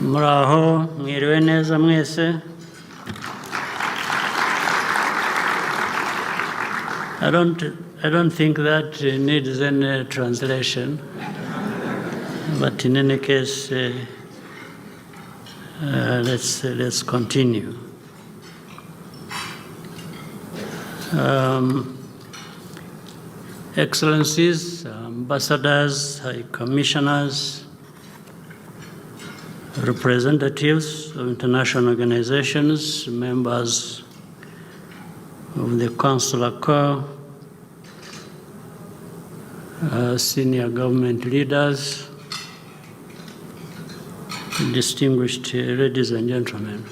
Muraho, mwiriwe neza mwese. I don't think that needs any translation, but in any case, let's continue. Excellencies, ambassadors, high commissioners, representatives of international organizations, members of the Consular Corps, senior government leaders, distinguished ladies and gentlemen.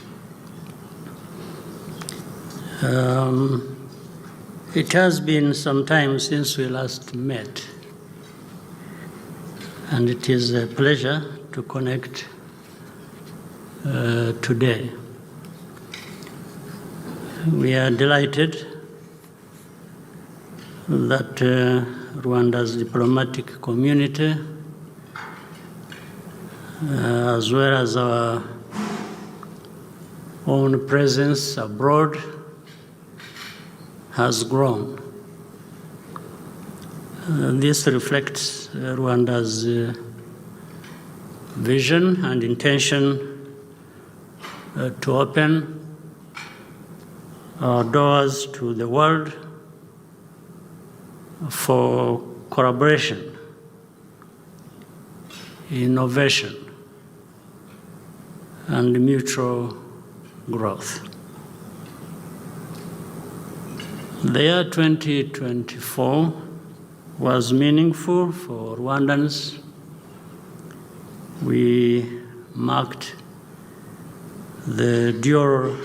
It has been some time since we last met, and it is a pleasure to connect today. We are delighted that Rwanda's diplomatic community, as well as our own presence abroad, has grown. This reflects Rwanda's vision and intention to open our doors to the world for collaboration, innovation, and mutual growth. The year 2024 was meaningful for Rwandans. We marked the dual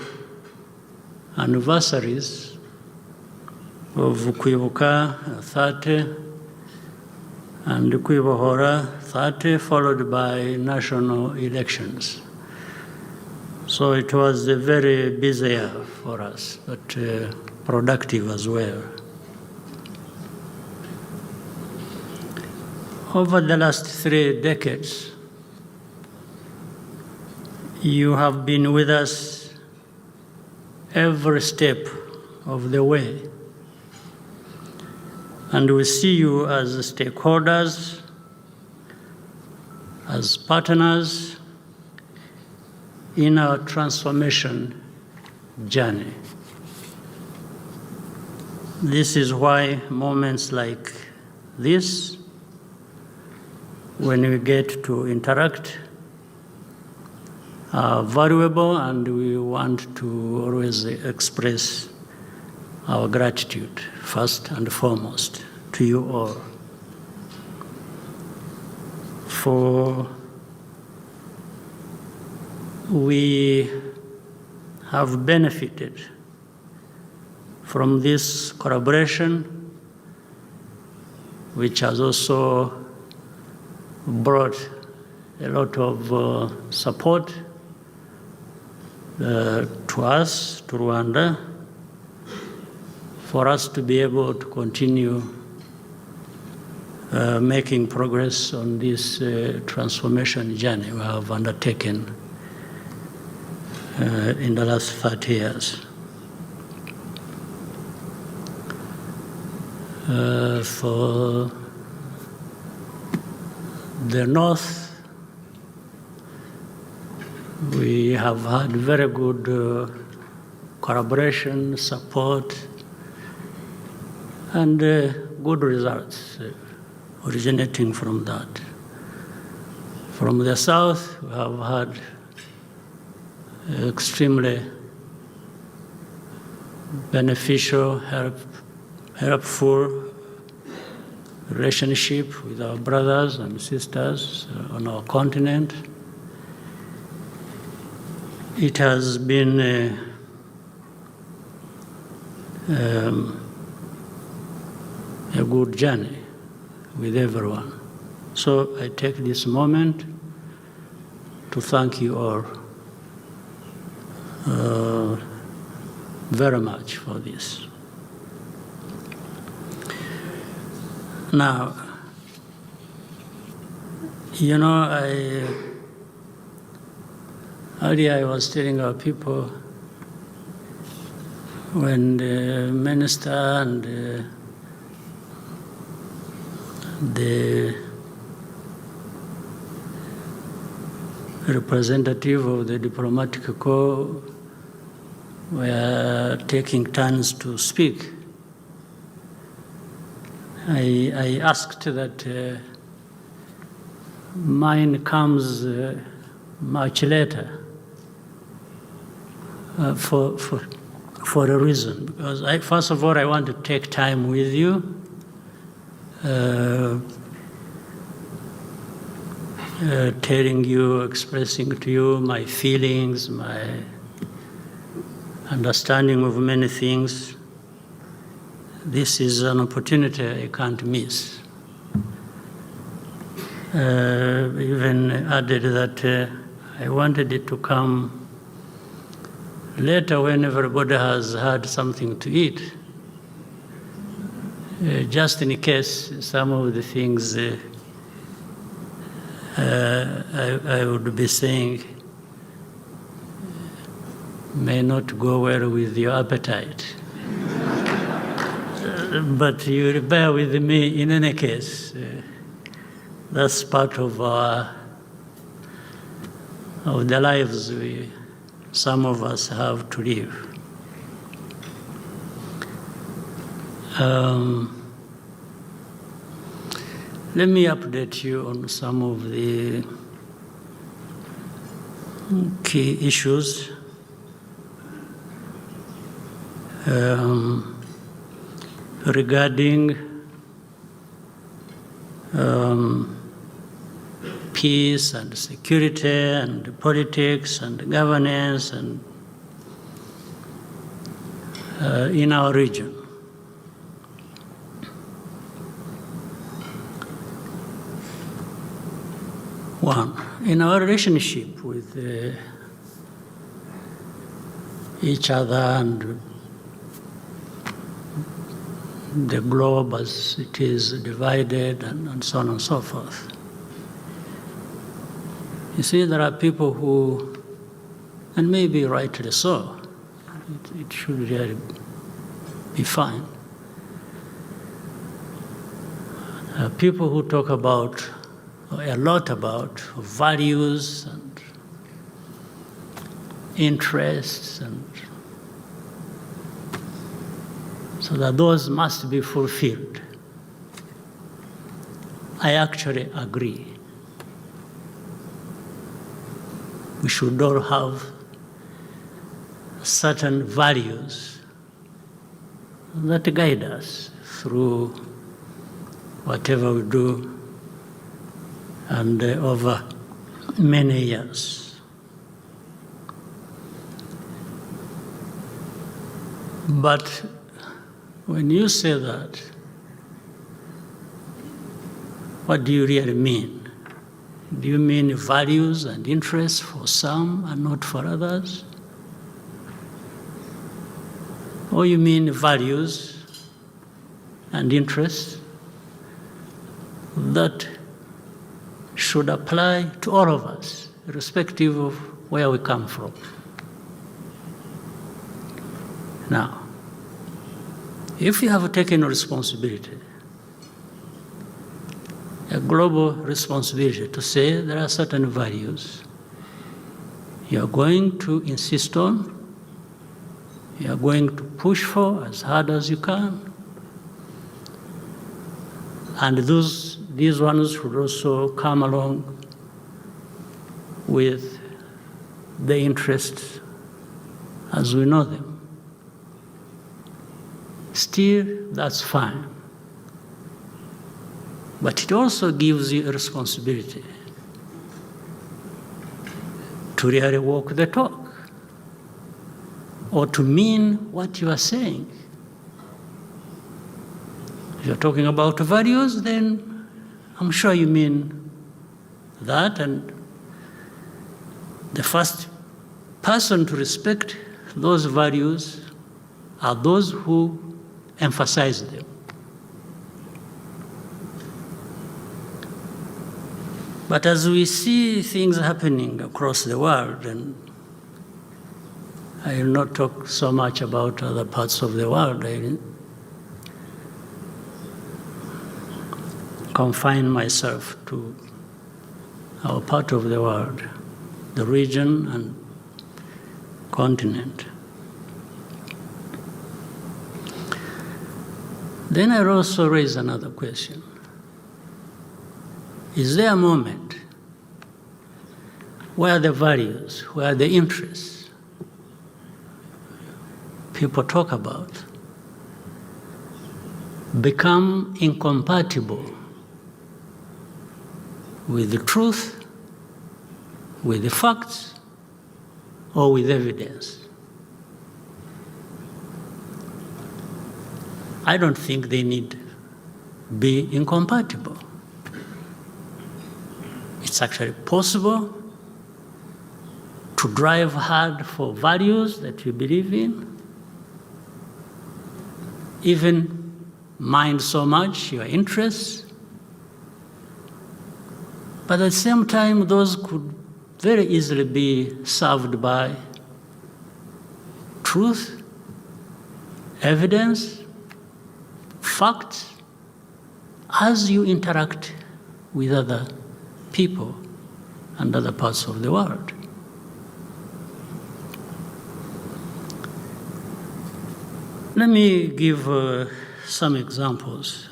anniversaries of Kwibuka 30 and Kwibohora 30, followed by national elections. So it was a very busy year for us, but productive as well. Over the last 3 decades, you have been with us every step of the way. And we see you as stakeholders, as partners in our transformation journey. This is why moments like this, when we get to interact, are valuable, and we want to always express our gratitude, first and foremost, to you all. For we have benefited from this collaboration, which has also brought a lot of support to us, to Rwanda, for us to be able to continue making progress on this transformation journey we have undertaken in the last 30 years. For the North, we have had very good collaboration, support, and good results originating from that. From the South, we have had extremely beneficial, helpful relationship with our brothers and sisters on our continent. It has been a good journey with everyone. So I take this moment to thank you all very much for this. Now, you know, Earlier I was telling our people when the minister and the representative of the diplomatic corps were taking turns to speak, I asked that mine comes much later for a reason. Because first of all, I want to take time with you, telling you, expressing to you my feelings, my understanding of many things. This is an opportunity I can't miss. Even added that I wanted it to come later when everybody has had something to eat, just in case some of the things I would be saying may not go well with your appetite. But you bear with me in any case. That's part of the lives some of us have to live. Let me update you on some of the key issues. Regarding peace and security and politics and governance and in our region. One, in our relationship with each other and the globe as it is divided and so on and so forth. You see, there are people who, and maybe rightly so, it should really be fine. People who talk about, a lot about values and interests, and so that those must be fulfilled. I actually agree. We should all have certain values that guide us through whatever we do and over many years. But when you say that, what do you really mean? Do you mean values and interests for some and not for others? Or you mean values and interests that should apply to all of us, irrespective of where we come from? Now, if you have taken a responsibility, a global responsibility to say there are certain values you are going to insist on, you are going to push for as hard as you can, and these ones should also come along with the interests as we know them. Still, that's fine. But it also gives you a responsibility to really walk the talk, or to mean what you are saying. If you're talking about values, then I'm sure you mean that, and the first person to respect those values are those who emphasize them. But as we see things happening across the world, and I will not talk so much about other parts of the world. I will confine myself to our part of the world, the region and continent. Then I'll also raise another question. Is there a moment where the values, where the interests people talk about become incompatible with the truth, with the facts, or with evidence? I don't think they need be incompatible. It's actually possible to drive hard for values that you believe in, even mind so much your interests, but at the same time, those could very easily be served by truth, evidence, facts, as you interact with other people and other parts of the world. Let me give some examples,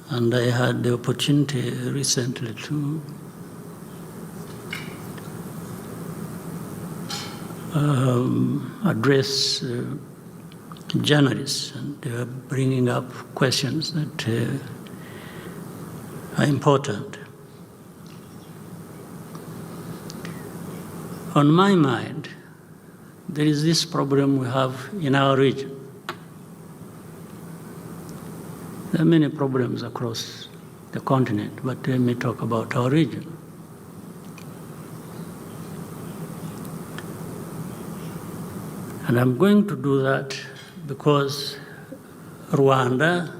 and I had the opportunity recently to address journalists, and they are bringing up questions that are important. On my mind, there is this problem we have in our region. There are many problems across the continent, but let me talk about our region. And I'm going to do that because Rwanda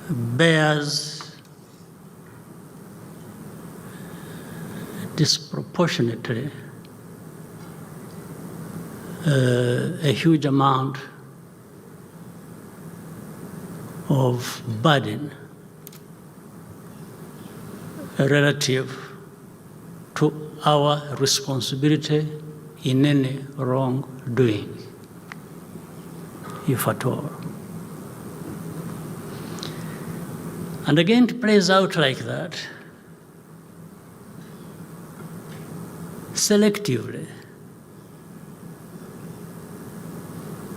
bears disproportionately a huge amount of burden relative to our responsibility in any wrongdoing, if at all. And again, it plays out like that, selectively,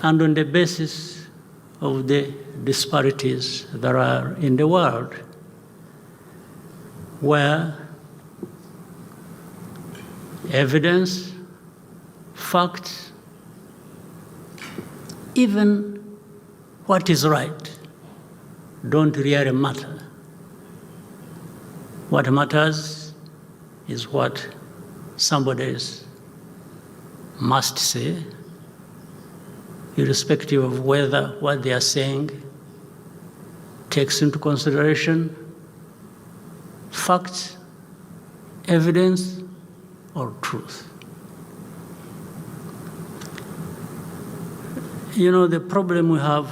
and on the basis of the disparities that are in the world, where evidence, facts, even what is right, don't really matter. What matters is what somebody must say, irrespective of whether what they are saying takes into consideration facts, evidence, or truth. You know, the problem we have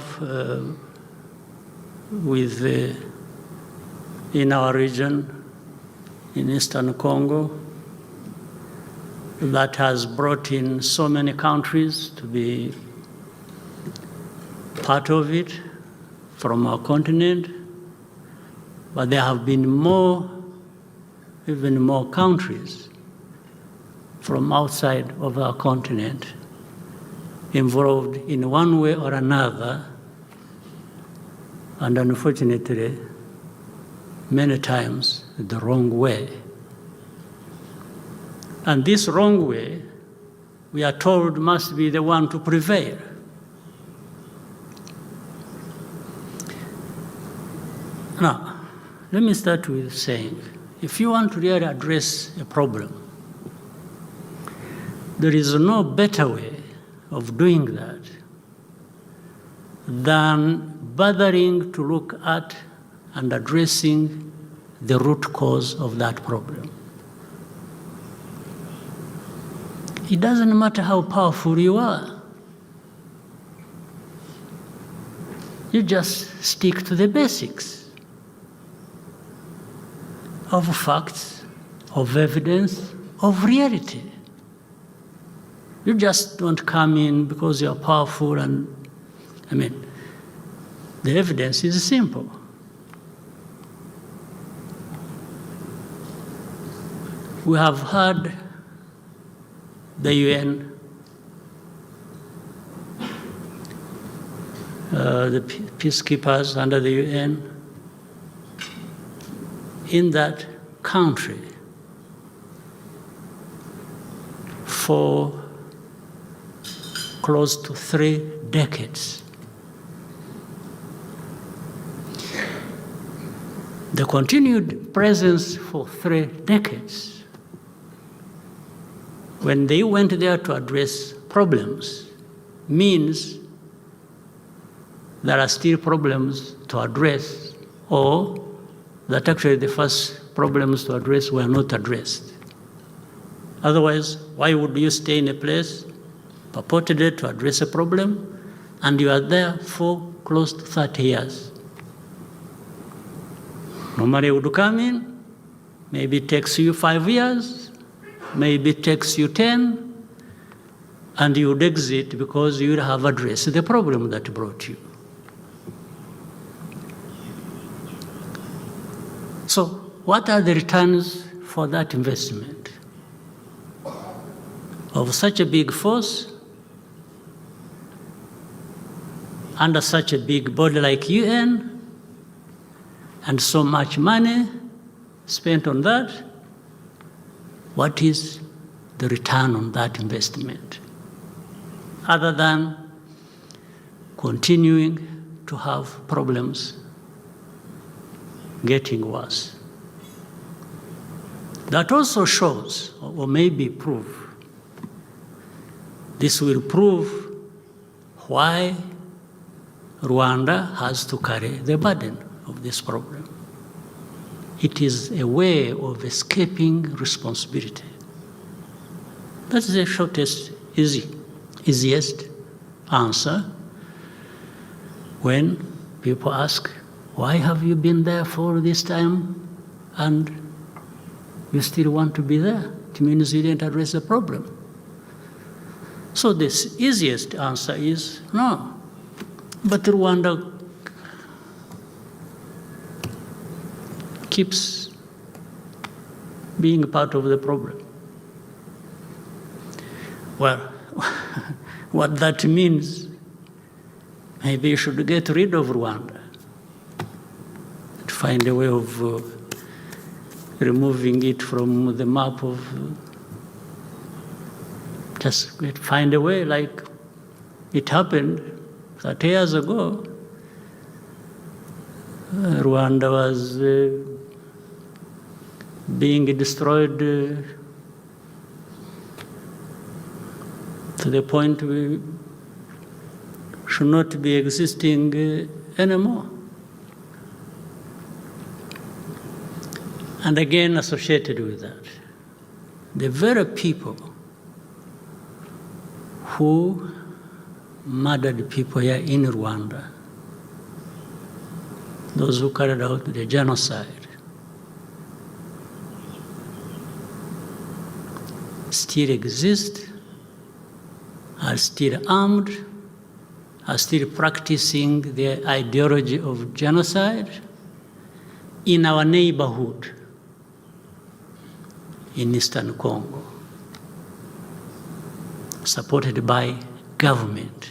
in our region, in Eastern Congo, that has brought in so many countries to be part of it from our continent, but there have been even more countries from outside of our continent involved in one way or another, and unfortunately, many times the wrong way. And this wrong way, we are told, must be the one to prevail. Now, let me start with saying, if you want to really address a problem, there is no better way of doing that than bothering to look at and addressing the root cause of that problem. It doesn't matter how powerful you are. You just stick to the basics of facts, of evidence, of reality. You just don't come in because you're powerful and, the evidence is simple. We have had the UN, the peacekeepers under the UN in that country for close to 3 decades. The continued presence for 3 decades, when they went there to address problems, means there are still problems to address, or that actually the first problems to address were not addressed. Otherwise, why would you stay in a place purportedly to address a problem, and you are there for close to 30 years? Normally you would come in, maybe it takes you 5 years, maybe it takes you 10, and you would exit because you would have addressed the problem that brought you. So what are the returns for that investment? Of such a big force, under such a big body like UN, and so much money spent on that, what is the return on that investment? Other than continuing to have problems getting worse. That also shows, or maybe prove, this will prove why Rwanda has to carry the burden of this problem. It is a way of escaping responsibility. That's the shortest, easiest answer when people ask, why have you been there for this time and you still want to be there? It means you didn't address the problem. So this easiest answer is no. But Rwanda keeps being part of the problem. Well, what that means, maybe you should get rid of Rwanda, to find a way of removing it from the map of, just find a way like it happened 30 years ago. Rwanda was being destroyed to the point we should not be existing anymore. And again, associated with that, the very people who murdered people here in Rwanda, those who carried out the genocide, still exist, are still armed, are still practicing the ideology of genocide in our neighborhood in Eastern Congo, supported by government,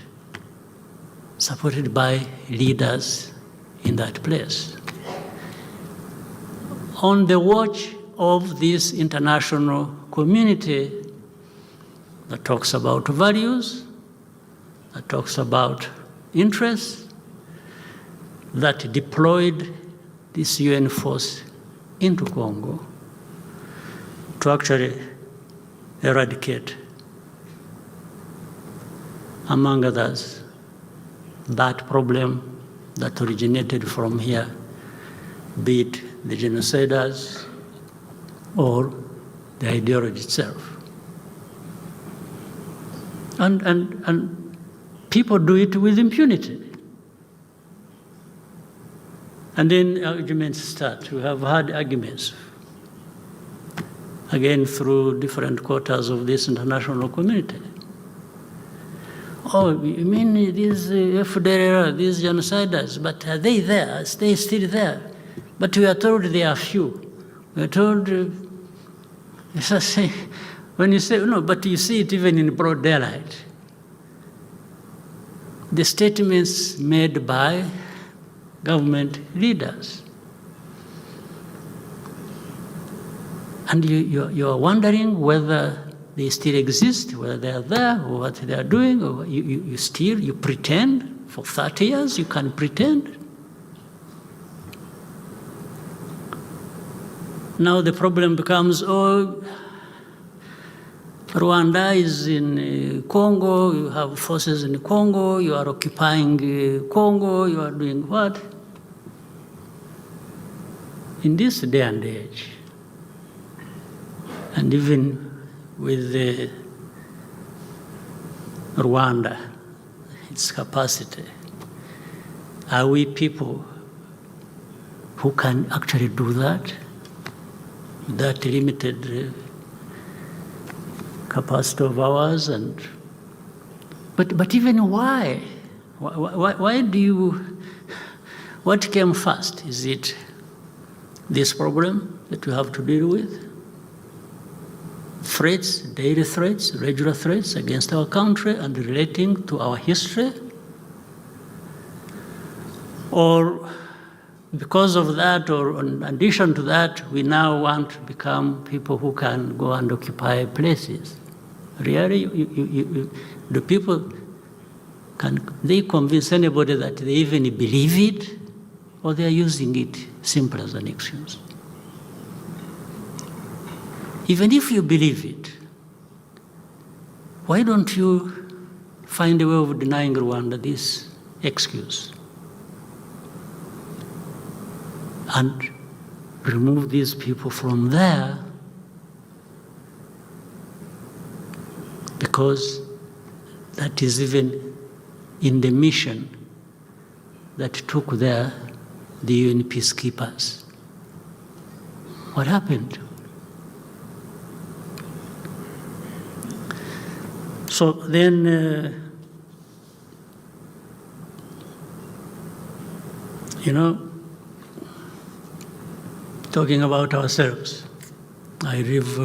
supported by leaders in that place, on the watch of this international community that talks about values, that talks about interests, that deployed this UN force into Congo to actually eradicate, among others, that problem that originated from here, be it the genociders or the ideology itself. And people do it with impunity. And then arguments start. We have had arguments, again, through different quarters of this international community. Oh, you mean these FDLR, these genociders, but are they there? Are they still there? But we are told they are few. We are told, when you say, no, but you see it even in broad daylight. The statements made by government leaders. And you are wondering whether they still exist, whether they are there, or what they are doing, or you pretend for 30 years, you can pretend. Now the problem becomes, Rwanda is in Congo, you have forces in Congo, you are occupying Congo, you are doing what? In this day and age, and even with Rwanda, its capacity, are we people who can actually do that? That limited capacity of ours, but even why? Why do you? What came first? Is it this problem that we have to deal with? Threats, daily threats, regular threats against our country and relating to our history? Or because of that, or in addition to that, we now want to become people who can go and occupy places? Really, do people, can they convince anybody that they even believe it, or they are using it simply as an excuse? Even if you believe it, why don't you find a way of denying Rwanda this excuse and remove these people from there? Because that is even in the mission that took there the UN peacekeepers. What happened? So then, talking about ourselves, I leave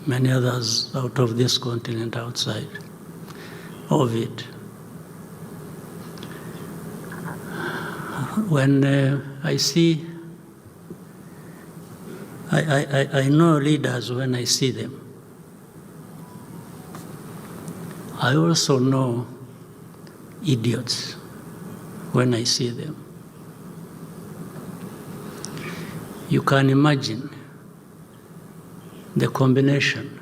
many others out of this continent, outside of it. When I see, I know leaders when I see them. I also know idiots when I see them. You can imagine the combination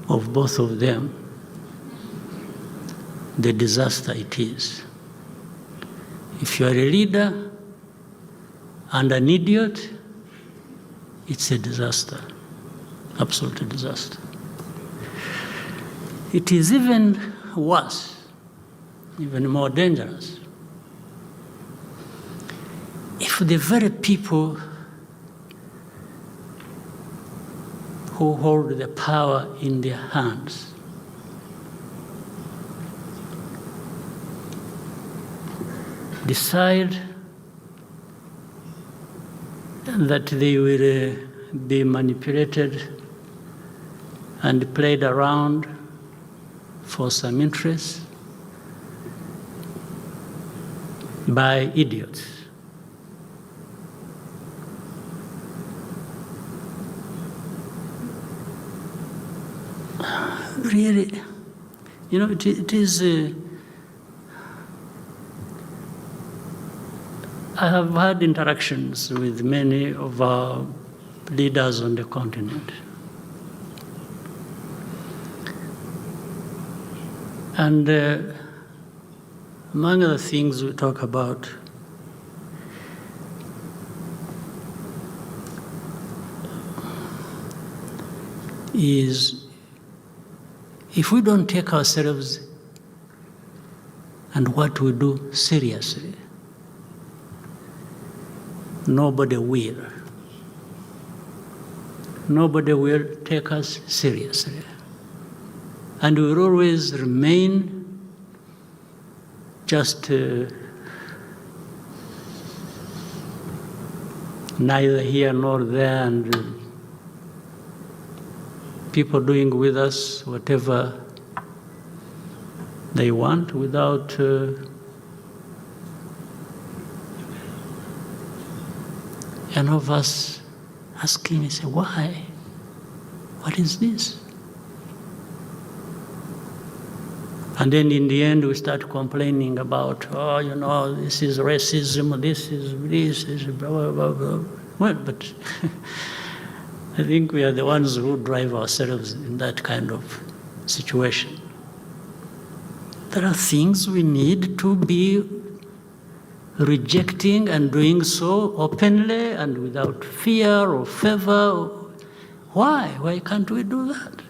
of both of them, the disaster it is. If you are a leader and an idiot, it's a disaster, absolute disaster. It is even worse, even more dangerous, if the very people who hold the power in their hands decide that they will be manipulated and played around for some interest by idiots. Really, it is. I have had interactions with many of our leaders on the continent. And among other things we talk about is if we don't take ourselves and what we do seriously, nobody will. Nobody will take us seriously. And we will always remain just neither here nor there, and people doing with us whatever they want without any of us asking, say, why? What is this? And then in the end, we start complaining about, oh, you know, this is racism, this is blah, blah, blah, blah. Well, but I think we are the ones who drive ourselves in that kind of situation. There are things we need to be rejecting and doing so openly and without fear or favor. Why? Why can't we do that?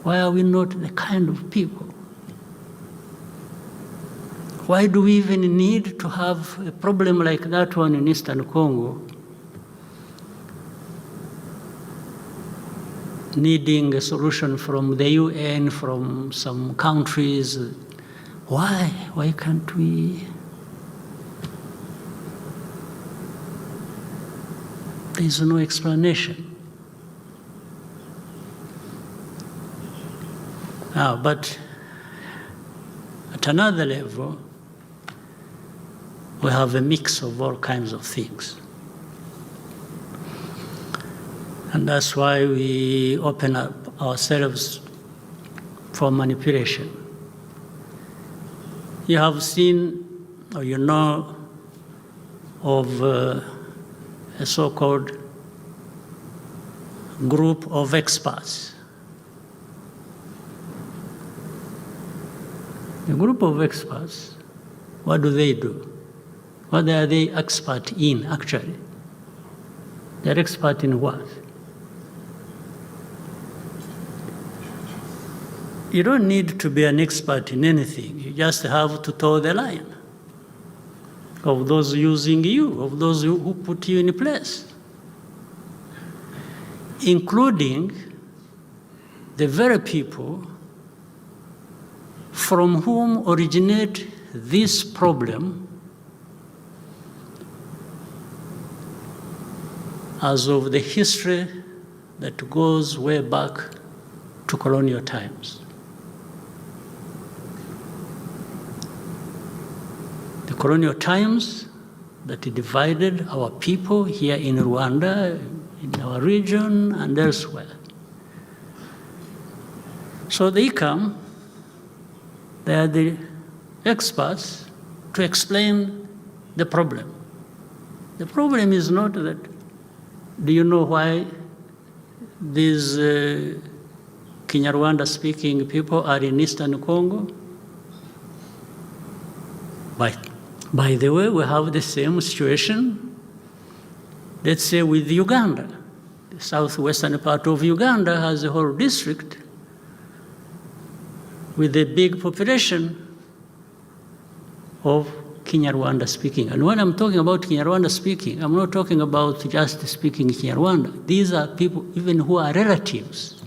Why are we not the kind of people? Why do we even need to have a problem like that one in Eastern Congo, needing a solution from the UN, from some countries? Why? Why can't we? There is no explanation. Now, but at another level, we have a mix of all kinds of things. And that's why we open up ourselves for manipulation. You have seen, or you know, of a so-called group of experts. A group of experts, what do? What are they expert in, actually? They're expert in what? You don't need to be an expert in anything. You just have to toe the line of those using you, of those who put you in place, including the very people from whom originate this problem as of the history that goes way back to colonial times. The colonial times that divided our people here in Rwanda, in our region, and elsewhere. So they come, they are the experts to explain the problem. The problem is not that, do you know why these Kinyarwanda-speaking people are in Eastern Congo? By the way, we have the same situation, let's say, with Uganda. The southwestern part of Uganda has a whole district with a big population of Kinyarwanda speaking. And when I'm talking about Kinyarwanda speaking, I'm not talking about just speaking Kinyarwanda. These are people even who are relatives.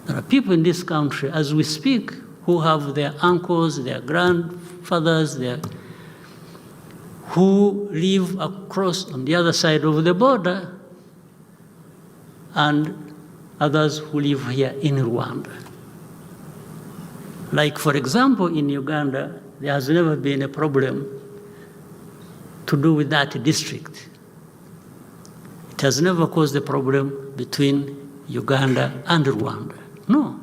There are people in this country, as we speak, who have their uncles, their grandfathers, who live across on the other side of the border, and others who live here in Rwanda. Like, for example, in Uganda, there has never been a problem to do with that district. It has never caused a problem between Uganda and Rwanda. No,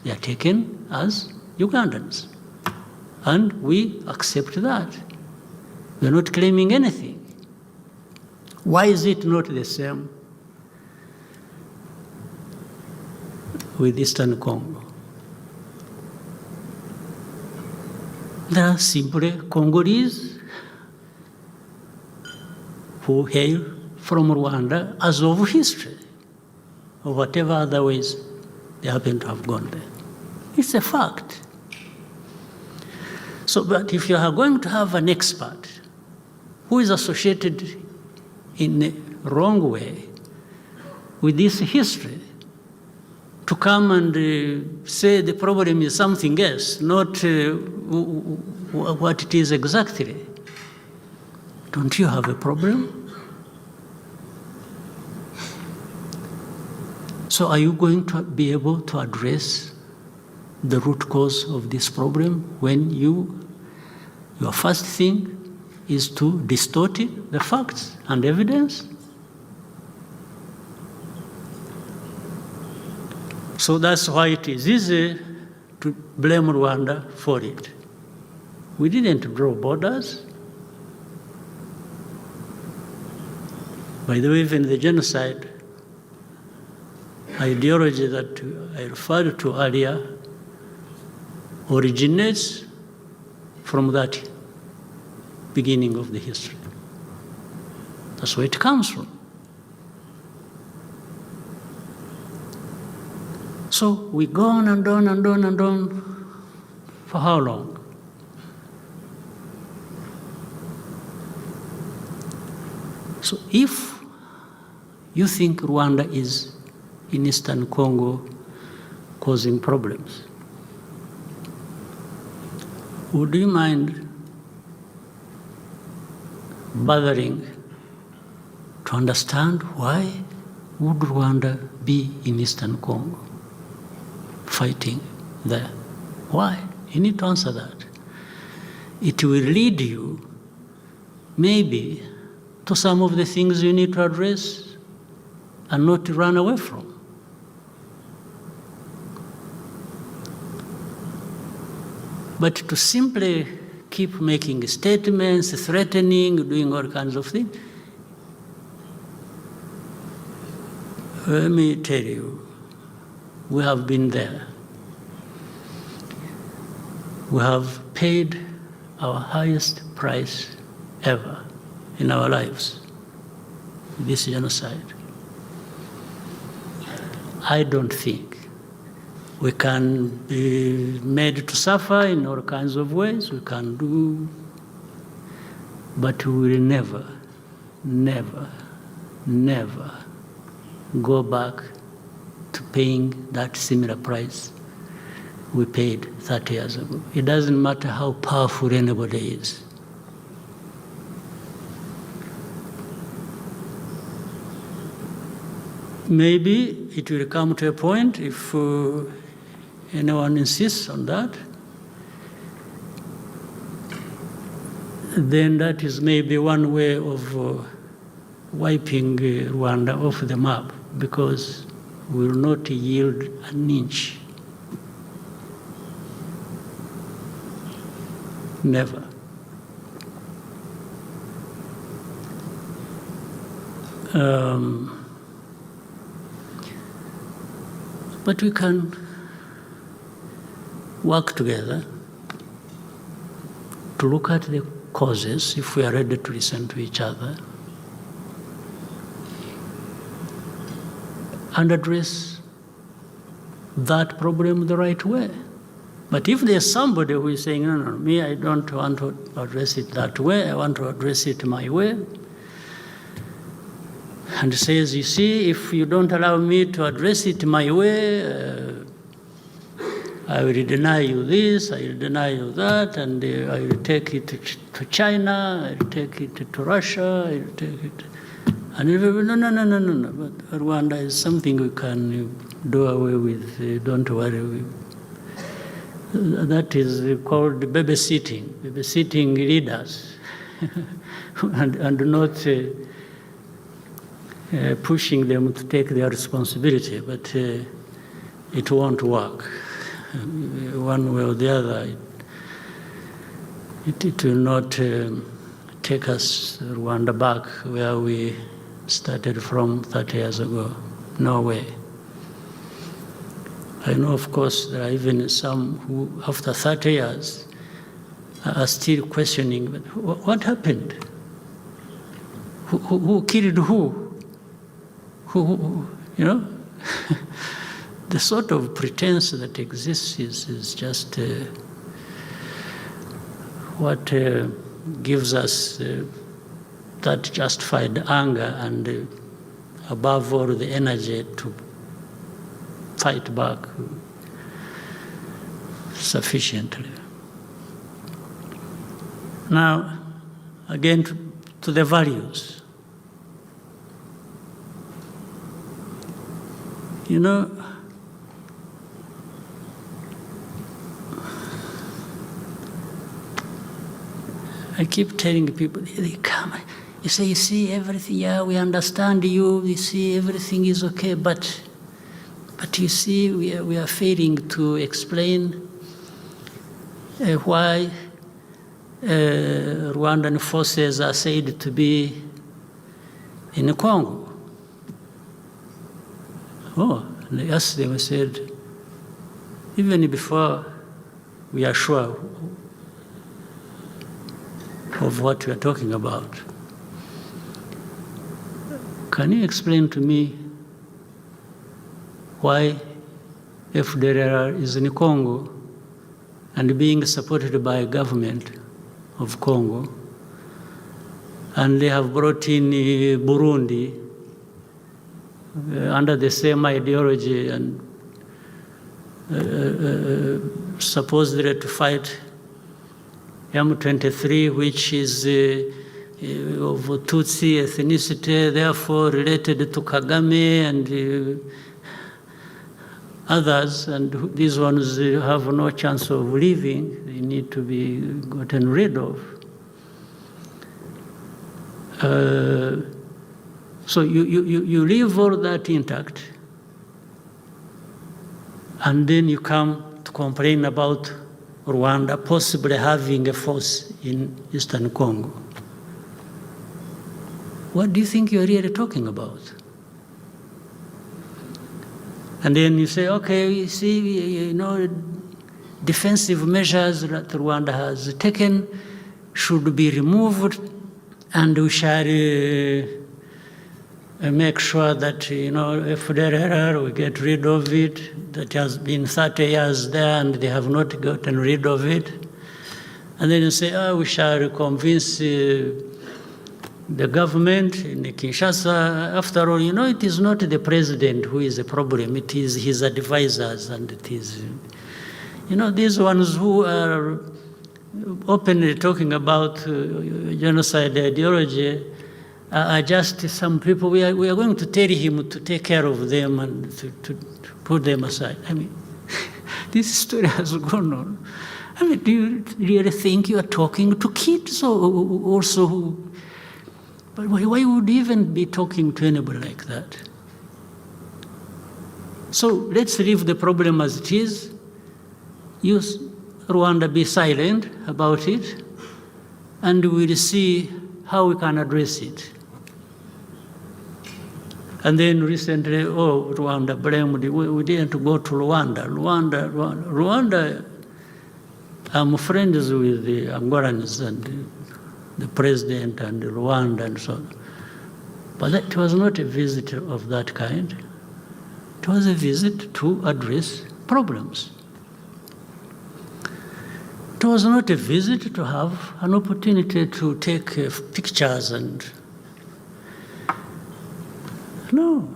they are taken as Ugandans. And we accept that. We're not claiming anything. Why is it not the same with Eastern Congo? There are simply Congolese who hail from Rwanda as of history, or whatever other ways They happen to have gone there. It's a fact. So, but if you are going to have an expert who is associated in a wrong way with this history, to come and say the problem is something else, not what it is exactly, don't you have a problem? So are you going to be able to address the root cause of this problem when your first thing is to distort the facts and evidence? So that's why it is easy to blame Rwanda for it. We didn't draw borders. By the way, even the genocide ideology that I referred to earlier originates from that beginning of the history. That's where it comes from. So we go on and on and on and on for how long? So if you think Rwanda is in Eastern Congo causing problems, would you mind bothering to understand why would Rwanda be in Eastern Congo fighting there? Why? You need to answer that. It will lead you maybe to some of the things you need to address and not run away from. But to simply keep making statements, threatening, doing all kinds of things, let me tell you, we have been there. We have paid our highest price ever in our lives, this genocide. I don't think we can be made to suffer in all kinds of ways. We can do, but we will never, never, never go back to paying that similar price we paid 30 years ago. It doesn't matter how powerful anybody is. Maybe it will come to a point, if anyone insists on that, then that is maybe one way of wiping Rwanda off the map, because we will not yield an inch. Never. But we can work together to look at the causes, if we are ready to listen to each other, and address that problem the right way. But if there's somebody who is saying, no, me, I don't want to address it that way, I want to address it my way, and says, you see, if you don't allow me to address it my way, I will deny you this, I will deny you that, and I will take it to China, I will take it to Russia, I will take it. And no. But Rwanda is something we can do away with, don't worry. That is called babysitting leaders, and not pushing them to take their responsibility, but it won't work. One way or the other, it will not take us, Rwanda, back where we started from 30 years ago. No way. I know, of course, there are even some who, after 30 years, are still questioning, but what happened? Who killed who? Who, you know? the sort of pretense that exists is just what gives us that justified anger and above all the energy to fight back sufficiently. Now, again to the values. You know, I keep telling people, they come, you say, you see everything, yeah, we understand you, we see everything is okay, but you see, we are failing to explain why Rwandan forces are said to be in Congo. Oh, and I asked them, I said, even before we are sure of what we are talking about, can you explain to me why FDLR is in Congo and being supported by a government of Congo, and they have brought in Burundi under the same ideology and supposedly to fight M23, which is of Tutsi ethnicity, therefore related to Kagame and others, and these ones have no chance of living. They need to be gotten rid of. So you leave all that intact, and then you come to complain about Rwanda possibly having a force in Eastern Congo. What do you think you're really talking about? And then you say, okay, you see, you know, defensive measures that Rwanda has taken should be removed, and we shall make sure that, you know, FDLR, we get rid of it. That has been 30 years there and they have not gotten rid of it. And then you say, oh, we shall convince the government in Kinshasa. After all, you know, it is not the president who is the problem. It is his advisors, and it is, you know, these ones who are openly talking about genocide ideology are just some people. We are going to tell him to take care of them and to put them aside. I mean, this story has gone on. I mean, do you really think you are talking to kids or also who? But why would you even be talking to anybody like that? So let's leave the problem as it is. Use Rwanda, be silent about it, and we'll see how we can address it. And then recently, oh, Rwanda blamed, we didn't go to Rwanda. Rwanda, I'm friends with the Angolans and the president and Rwanda and so on. But that was not a visit of that kind. It was a visit to address problems. It was not a visit to have an opportunity to take pictures and... No.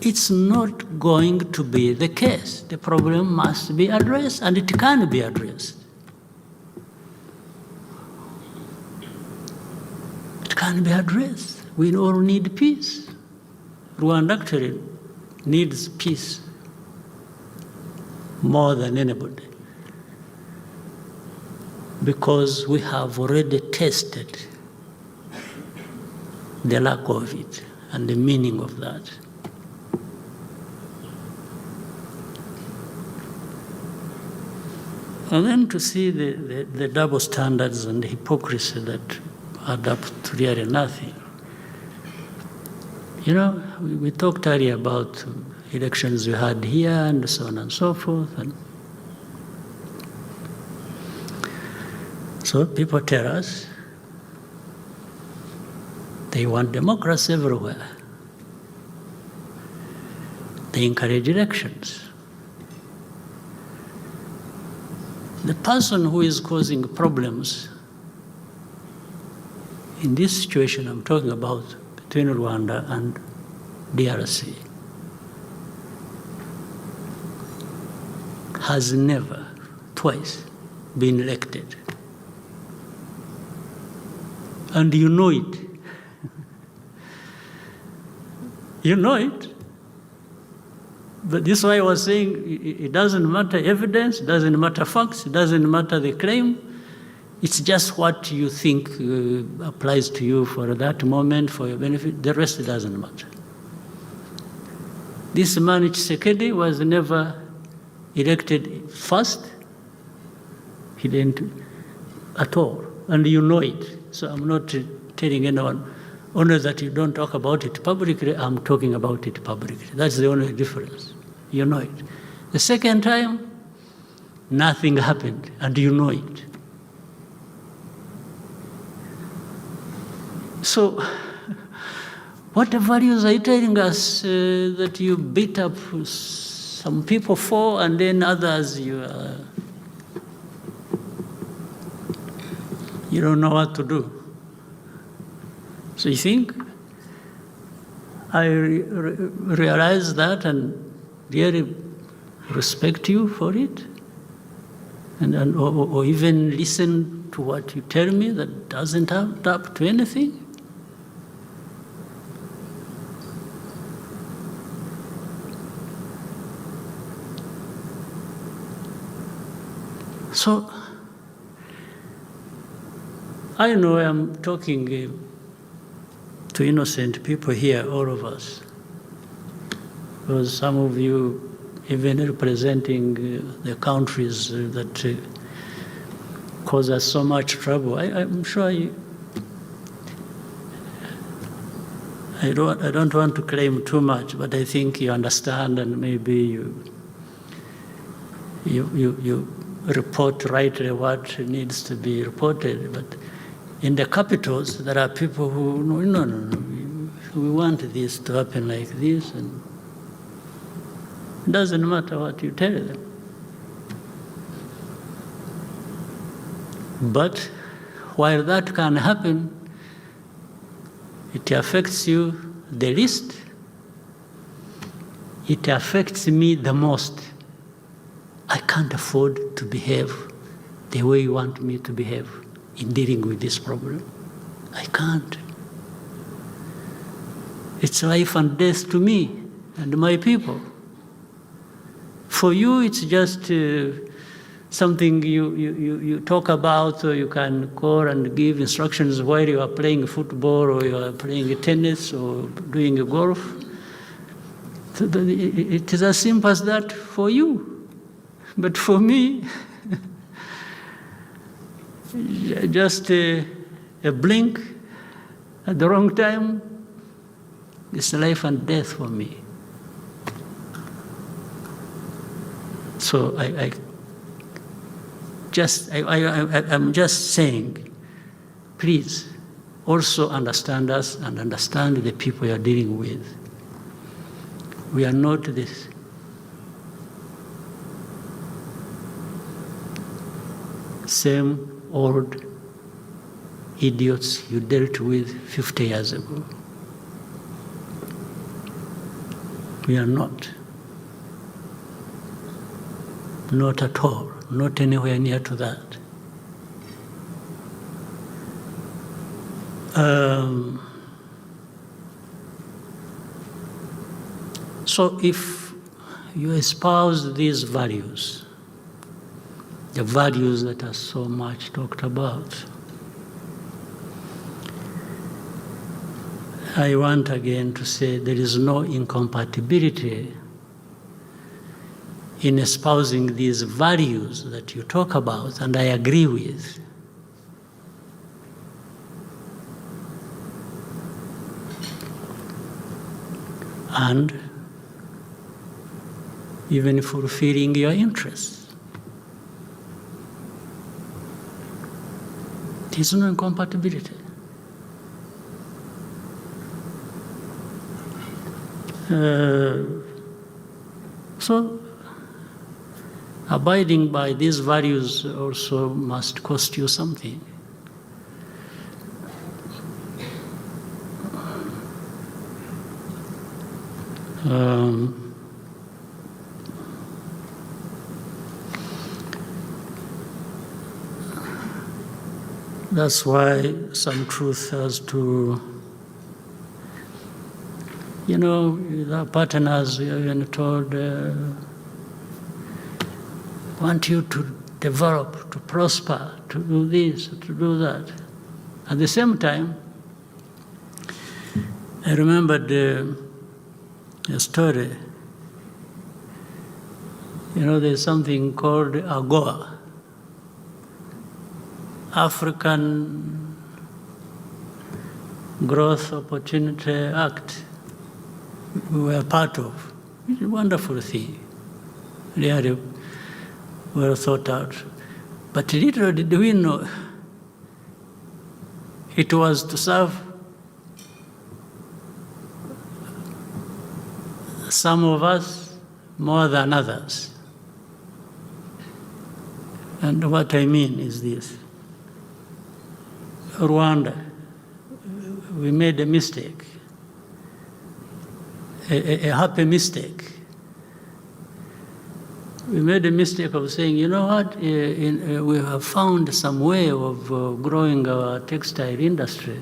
It's not going to be the case. The problem must be addressed, and it can be addressed. It can be addressed. We all need peace. Rwanda actually needs peace more than anybody, because we have already tested the lack of it and the meaning of that. And then to see the double standards and the hypocrisy that add up to really nothing. You know, we talked earlier about elections we had here and so on and so forth. And so people tell us they want democracy everywhere. I encourage elections. The person who is causing problems in this situation I'm talking about between Rwanda and DRC has never, twice, been elected. And you know it. You know it. But this is why I was saying it doesn't matter evidence, it doesn't matter facts, it doesn't matter the claim. It's just what you think applies to you for that moment, for your benefit. The rest doesn't matter. This man, Tshisekedi, was never elected first. He didn't at all. And you know it. So I'm not telling anyone, only that you don't talk about it publicly, I'm talking about it publicly. That's the only difference. You know it. The second time, nothing happened, and you know it. So, what values are you telling us that you beat up some people for, and then others you don't know what to do? So you think I realize that and really respect you for it, or even listen to what you tell me that doesn't add up to anything? So, I know I'm talking to innocent people here, all of us, because some of you even representing the countries that cause us so much trouble. I'm sure I don't want to claim too much, but I think you understand, and maybe you report rightly what needs to be reported. But in the capitals, there are people who, no, we want this to happen like this, and it doesn't matter what you tell them. But while that can happen, it affects you the least. It affects me the most. I can't afford to behave the way you want me to behave in dealing with this problem. I can't. It's life and death to me and my people. For you, it's just something you talk about, or you can call and give instructions while you are playing football, or you are playing tennis, or doing golf. It is as simple as that for you. But for me, just a blink at the wrong time is life and death for me. So I'm just saying, please also understand us and understand the people you are dealing with. We are not this. Same old idiots you dealt with 50 years ago. We are not. Not at all. Not anywhere near to that. So if you espouse these values, the values that are so much talked about, I want again to say there is no incompatibility in espousing these values that you talk about, and I agree with. And even fulfilling your interests. There is no incompatibility. So, abiding by these values also must cost you something. That's why some truth has to, with our partners, we are even told, want you to develop, to prosper, to do this, to do that. At the same time, I remembered a story. There's something called AGOA, African Growth Opportunity Act. We were part of. It's a wonderful thing, really well thought out. But little did we know it was to serve some of us more than others. And what I mean is this. Rwanda, we made a mistake, a happy mistake. We made a mistake of saying, you know what, we have found some way of growing our textile industry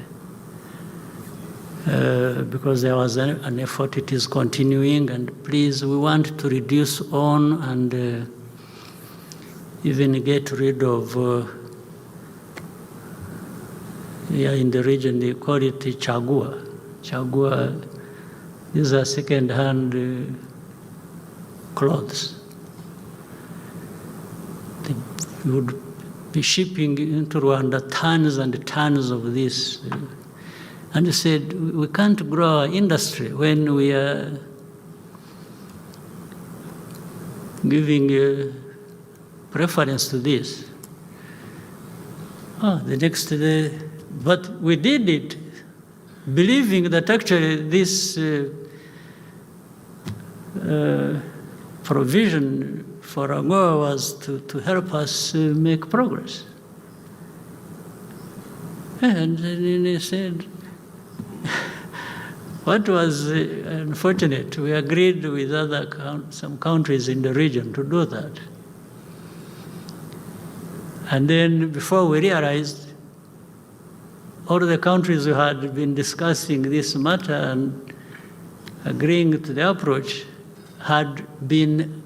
because there was an effort, it is continuing, and please, we want to reduce on and even get rid of, in the region they call it chagua. Chagua, these are second-hand clothes. We would be shipping into Rwanda tons and tons of this. And he said, we can't grow our industry when we are giving preference to this. The next day, but we did it believing that actually this provision for AGOA was to help us make progress. And then he said, what was unfortunate, we agreed with some countries in the region to do that. And then before we realized, all the countries who had been discussing this matter and agreeing to the approach had been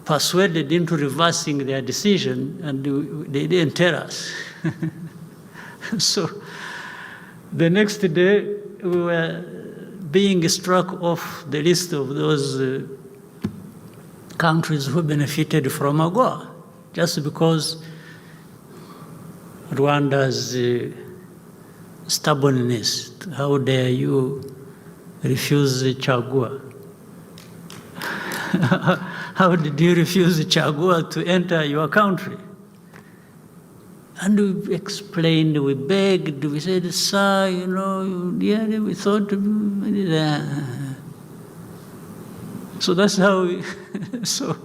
persuaded into reversing their decision, and they didn't tell us. So the next day, we were being struck off the list of those countries who benefited from AGOA, just because Rwanda's stubbornness. How dare you refuse Chagua? How did you refuse Chagua to enter your country? And we explained, we begged, we said, sir, we thought, so that's how so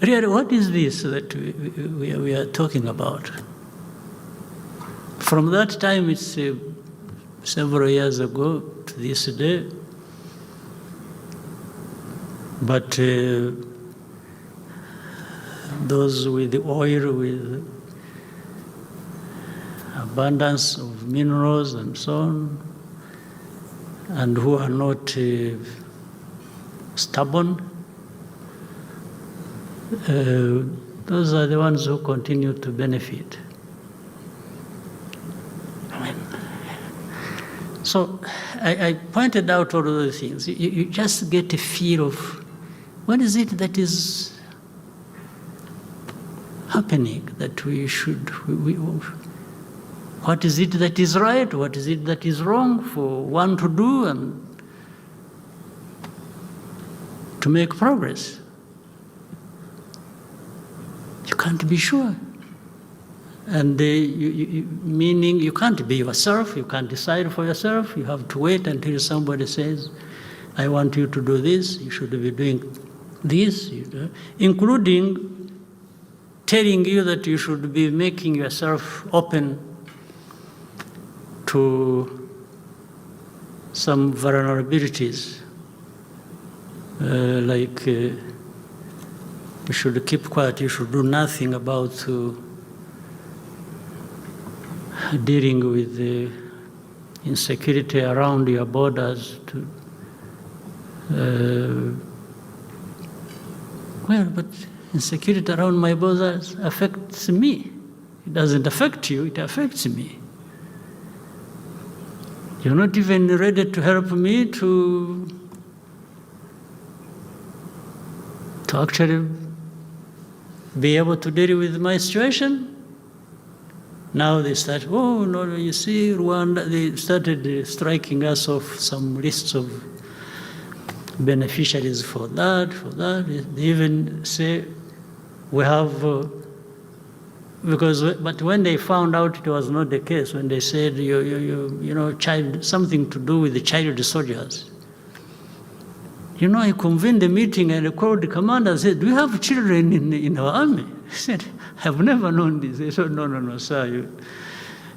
really, what is this that we are talking about? From that time, it's several years ago to this day, but those with the oil, with abundance of minerals and so on, and who are not stubborn, those are the ones who continue to benefit. So I pointed out all of those things. You just get a feel of what is it that is happening that we should, what is it that is right, what is it that is wrong for one to do and to make progress. You can't be sure. And meaning you can't be yourself, you can't decide for yourself, you have to wait until somebody says, I want you to do this, you should be doing this, including telling you that you should be making yourself open to some vulnerabilities, like you should keep quiet, you should do nothing about dealing with the insecurity around your borders. Well, but insecurity around my borders affects me. It doesn't affect you, it affects me. You're not even ready to help me to actually be able to deal with my situation. Now they start, oh, no, you see, Rwanda, they started striking us off some lists of beneficiaries for that. They even say we have, but when they found out it was not the case, when they said, you know, something to do with the child soldiers. You know, I convened a meeting and I called the commander and said, do we have children in our army? He said, I've never known this. He said, no, sir,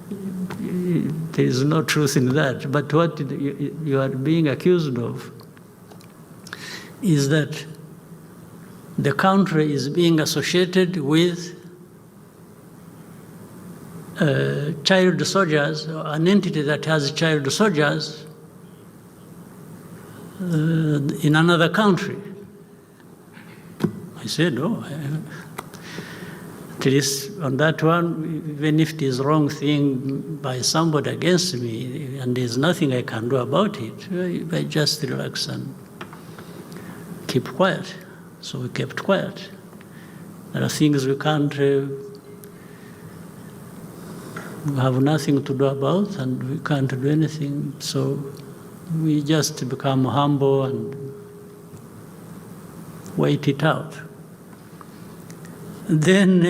there is no truth in that. But what you are being accused of is that the country is being associated with child soldiers, an entity that has child soldiers in another country. I said, oh, at least on that one, even if it is wrong thing by somebody against me, and there's nothing I can do about it, I just relax and keep quiet. So we kept quiet. There are things we can't, we have nothing to do about, and we can't do anything. So we just become humble and wait it out. Then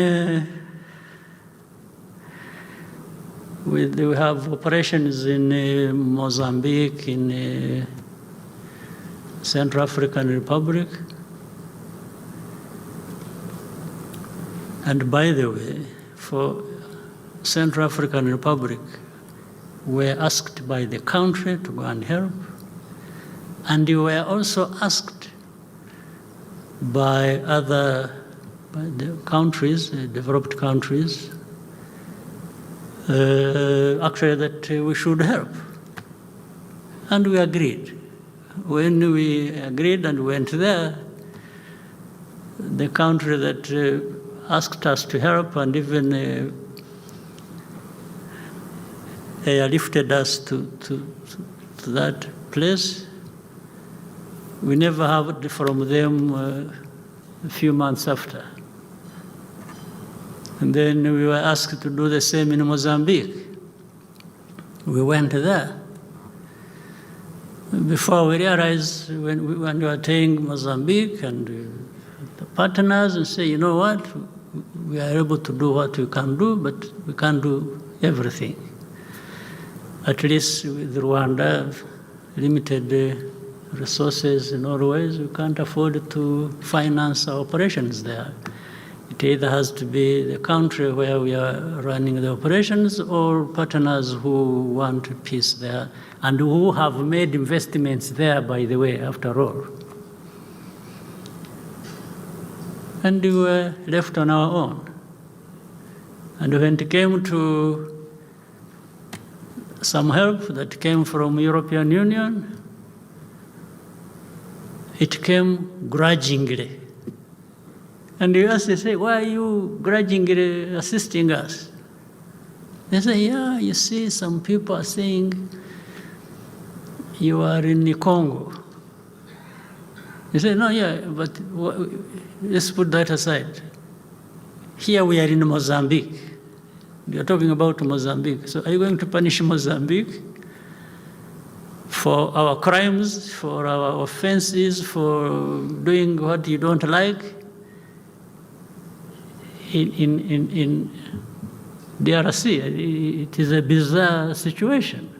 we have operations in Mozambique, in Central African Republic. And by the way, for Central African Republic, were asked by the country to go and help. And you were also asked by the countries, developed countries, actually that we should help. And we agreed. When we agreed and went there, the country that asked us to help and even airlifted us to that place, we never heard from them a few months after. And then we were asked to do the same in Mozambique. We went there. Before we realized, when we were taking Mozambique and the partners and say, you know what, we are able to do what we can do, but we can't do everything. At least with Rwanda, limited resources in all ways, we can't afford to finance our operations there. It either has to be the country where we are running the operations or partners who want peace there and who have made investments there, by the way, after all. And we were left on our own. And when it came to some help that came from European Union, it came grudgingly. And you ask, they say, why are you grudgingly assisting us? They say, yeah, you see, some people are saying you are in the Congo. You say, no, yeah, but let's put that aside. Here we are in Mozambique. You're talking about Mozambique. So are you going to punish Mozambique for our crimes, for our offenses, for doing what you don't like in DRC? It is a bizarre situation.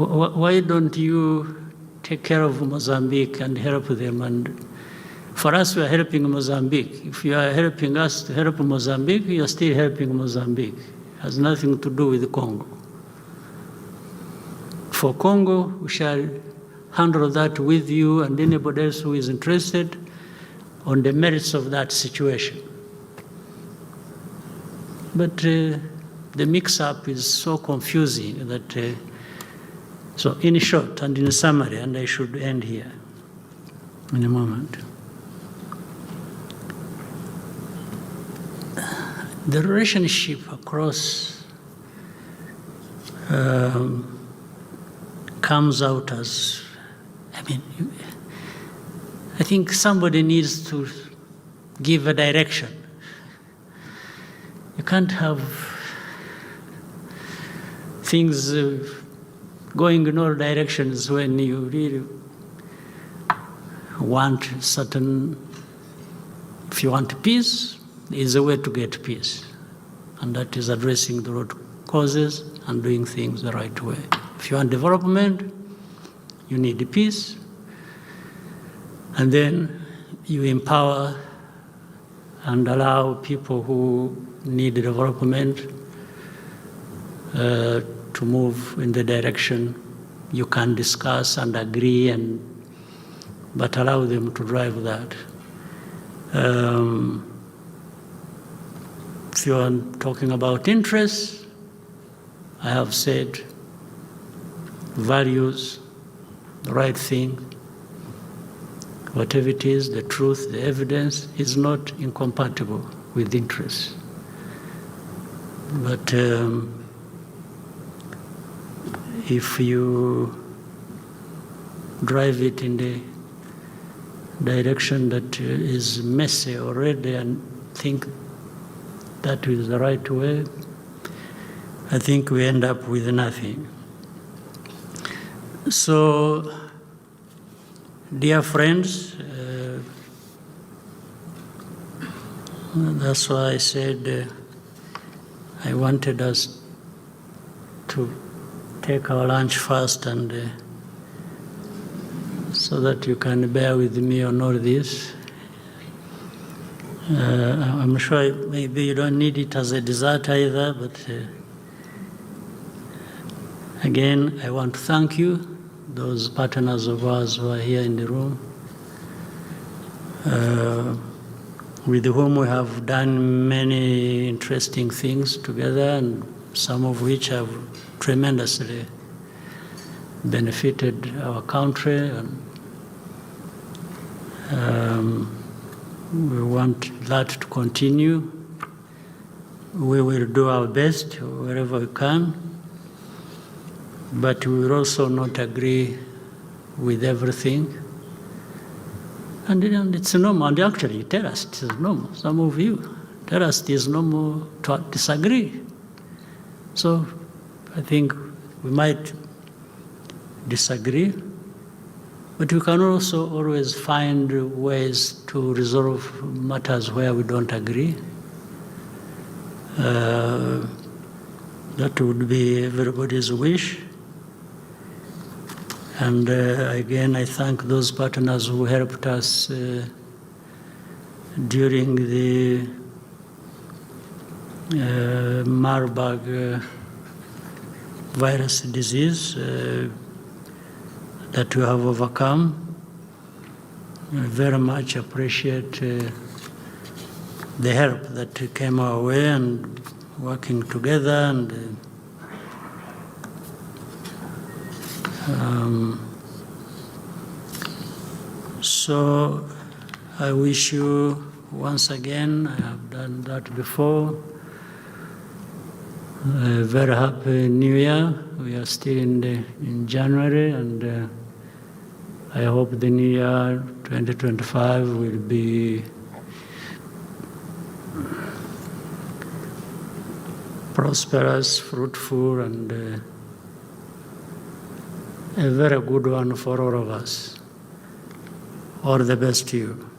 why don't you take care of Mozambique and help them? And for us, we are helping Mozambique. If you are helping us to help Mozambique, you are still helping Mozambique. It has nothing to do with Congo. For Congo, we shall handle that with you and anybody else who is interested on the merits of that situation. But the mix-up is so confusing that, so in short and in summary, and I should end here in a moment. The relationship across comes out as, I think somebody needs to give a direction. You can't have things going in all directions when you really want certain, if you want peace, there is a way to get peace. And that is addressing the root causes and doing things the right way. If you want development, you need peace. And then you empower and allow people who need development to move in the direction you can discuss and agree, but allow them to drive that. If you are talking about interests, I have said values, the right thing, whatever it is, the truth, the evidence is not incompatible with interests. But if you drive it in the direction that is messy already and think that is the right way, I think we end up with nothing. So, dear friends, that's why I said I wanted us to take our lunch first, and so that you can bear with me on all this. I'm sure maybe you don't need it as a dessert either, but again, I want to thank you, those partners of ours who are here in the room, with whom we have done many interesting things together, and some of which have tremendously benefited our country. And we want that to continue. We will do our best wherever we can, but we will also not agree with everything. And it's normal, and actually you tell us it is normal. Some of you tell us it is normal to disagree. So I think we might disagree, but we can also always find ways to resolve matters where we don't agree. That would be everybody's wish. And again, I thank those partners who helped us during the Marburg virus disease that we have overcome. I very much appreciate the help that came our way, and working together, and so I wish you once again, I have done that before, a very happy New Year. We are still in January, and I hope the New Year 2025 will be prosperous, fruitful, and a very good one for all of us. All the best to you.